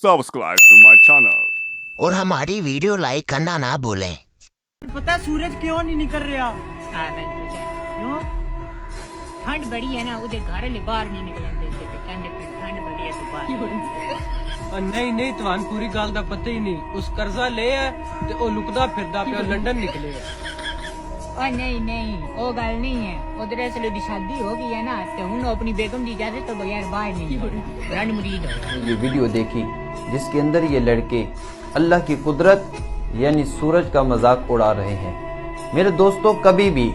subscribe to my channel. और हमारी video like करना ना भूलें। पता सूरज क्यों नहीं निकल रहा? क्यों? ठंड बड़ी है ना, उधर घर ले बाहर नहीं निकलन देते पे ठंड बड़ी है तो बाहर। नहीं तुहान पूरी गल दा पता ही नहीं। उस कर्जा ले है ते ओ लुकदा फिरदा पिया लंदन निकले है। नहीं वो गल नहीं है। उधर असले दी शादी हो गई है ना, तो हुन अपनी बेगम की इजाजत तो बगैर बाहर नहीं रन मुरीद हो। ये वीडियो देखी जिसके अंदर ये लड़के अल्लाह की कुदरत यानी सूरज का मजाक उड़ा रहे हैं। मेरे दोस्तों, कभी भी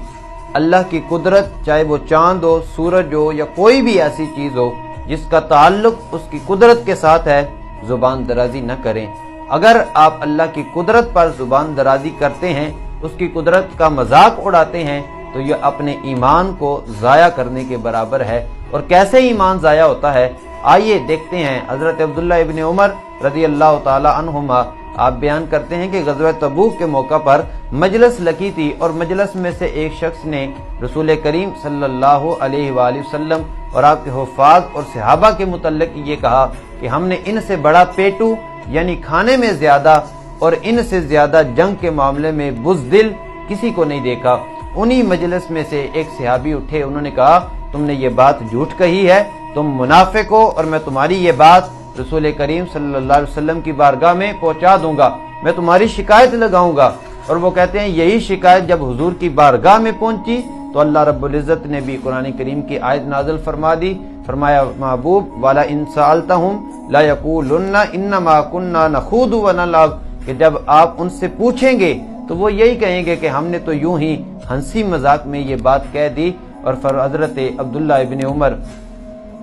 अल्लाह की कुदरत, चाहे वो चांद हो, सूरज हो या कोई भी ऐसी चीज हो जिसका ताल्लुक उसकी कुदरत के साथ है, जुबान दराजी न करें। अगर आप अल्लाह की कुदरत पर जुबान दराजी करते हैं, उसकी कुदरत का मजाक उड़ाते हैं, तो ये अपने ईमान को जाया करने के बराबर है। और कैसे ईमान जाया होता है, आइए देखते हैं। हजरत अब्दुल्ला इब्न उमर रज़ी अल्लाह ताला अन्हुमा आप बयान करते हैं कि ग़ज़वा तबूक के मौका पर मजलिस लगी थी और मजलिस में से एक शख्स ने रसूल करीम सल्लल्लाहु अलैहि वसल्लम और आपके हुफ़ाज़ और सहाबा के मुतल्लिक़ ये कहा कि हमने इनसे बड़ा पेटू यानी खाने में ज्यादा और इनसे ज्यादा जंग के मामले में बुज़दिल किसी को नहीं देखा। उन्हीं मजलिस में से एक सहाबी उठे, उन्होंने कहा तुमने ये बात झूठ कही है, तुम मुनाफिक हो और मैं तुम्हारी ये बात रसूल करीम सल्लल्लाहु अलैहि वसल्लम की बारगाह में पहुंचा दूंगा, मैं तुम्हारी शिकायत लगाऊंगा। और वो कहते हैं यही शिकायत जब हुजूर की बारगाह में पहुंची तो अल्लाह रब्बुल इज्जत ने भी कुरान करीम की आयत नाज़िल फरमा दी। फरमाया महबूब वाला इन सअल्तहुम ला यक़ूलुन्ना इन्नमा कुन्ना नख़ूदु व नलअब, कि जब आप उनसे पूछेंगे तो वो यही कहेंगे कि हमने तो यूं ही हंसी मजाक में ये बात कह दी। और हजरत अब्दुल्ला इब्न उमर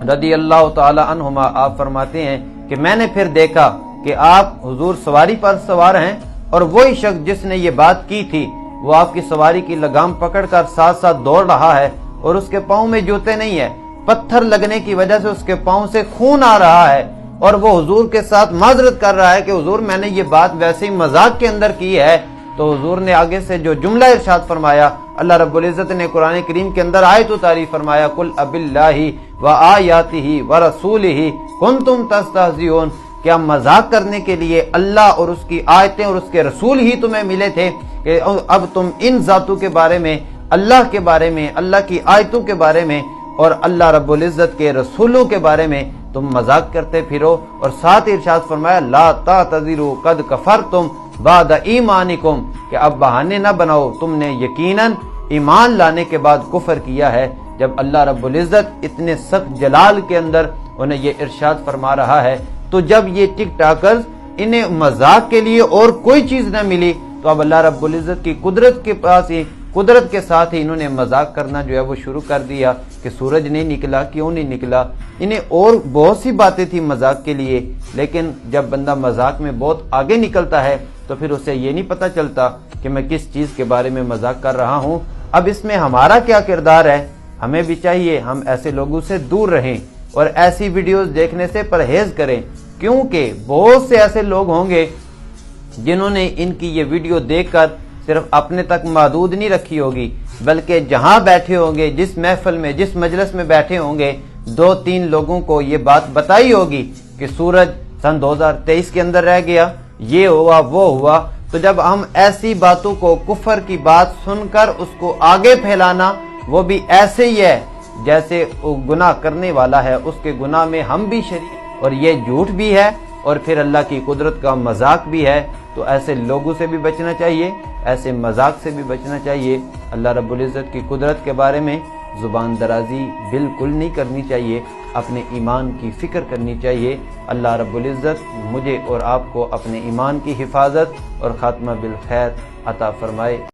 रज़ी अल्लाह ताला अन्हुमा आप फरमाते हैं कि मैंने फिर देखा कि आप हुजूर सवारी पर सवार हैं और वही शख्स जिसने ये बात की थी वो आपकी सवारी की लगाम पकड़कर साथ साथ दौड़ रहा है और उसके पाँव में जूते नहीं है, पत्थर लगने की वजह से उसके पाँव से खून आ रहा है और वो हुजूर के साथ माजरत कर रहा है कि हुजूर मैंने ये बात वैसे ही मजाक के अंदर की है। तो हुजूर ने आगे से जो जुमला इरशाद फरमाया, अल्लाह रब्बुल इज्जत ने कुरान करीम के अंदर आयत उतारी, फरमाया कुल अबिल्लाहि व आयातिही व रसूलिही कुंतुम तस्तहज़िऊन, क्या मजाक करने के लिए अल्लाह और उसकी आयतें और उसके रसूल ही तुम्हें मिले थे कि अब तुम इन जातों के बारे में, अल्लाह के बारे में, अल्लाह की आयतों के बारे में और अल्लाह रब्बुल इज्जत के रसूलों के बारे में तुम मजाक करते फिरो। और साथ ही इरशाद फरमाया ला तातज़िरू कद कफरतुम बाद ईमानिकुम, कि अब बहाने न बनाओ, तुमने यकीनन ईमान लाने के बाद कुफर किया है। जब अल्लाह रब्बुल इज्जत इतने सख्त जलाल के अंदर उन्हें ये इरशाद फरमा रहा है, तो जब ये टिक टाकर्स इन्हें मजाक के लिए और कोई चीज न मिली तो अब अल्लाह रब्बुल इज्जत की कुदरत के पास ही, कुदरत के साथ ही इन्होंने मजाक करना जो है वो शुरू कर दिया कि सूरज नहीं निकला, क्यों नहीं निकला। इन्हें और बहुत सी बातें थी मजाक के लिए, लेकिन जब बंदा मजाक में बहुत आगे निकलता है तो फिर उसे ये नहीं पता चलता कि मैं किस चीज के बारे में मजाक कर रहा हूँ। अब इसमें हमारा क्या किरदार है, हमें भी चाहिए हम ऐसे लोगों से दूर रहें और ऐसी वीडियोस देखने से परहेज करें, क्योंकि बहुत से ऐसे लोग होंगे जिन्होंने इनकी ये वीडियो देखकर सिर्फ अपने तक महदूद नहीं रखी होगी, बल्कि जहां बैठे होंगे, जिस महफिल में, जिस मजलिस में बैठे होंगे, 2-3 लोगों को ये बात बताई होगी कि सूरज सन 2023 के अंदर रह गया, ये हुआ वो हुआ। तो जब हम ऐसी बातों को, कुफर की बात सुनकर उसको आगे फैलाना, वो भी ऐसे ही है जैसे वो गुनाह करने वाला है, उसके गुनाह में हम भी शरीक, और ये झूठ भी है और फिर अल्लाह की कुदरत का मजाक भी है। तो ऐसे लोगों से भी बचना चाहिए, ऐसे मजाक से भी बचना चाहिए। अल्लाह रब्बुल इज्जत की कुदरत के बारे में जुबान दराजी बिल्कुल नहीं करनी चाहिए, अपने ईमान की फिक्र करनी चाहिए। अल्लाह रब्बुल इज्जत मुझे और आपको अपने ईमान की हिफाजत और खात्मा बिल खैर अता फरमाए।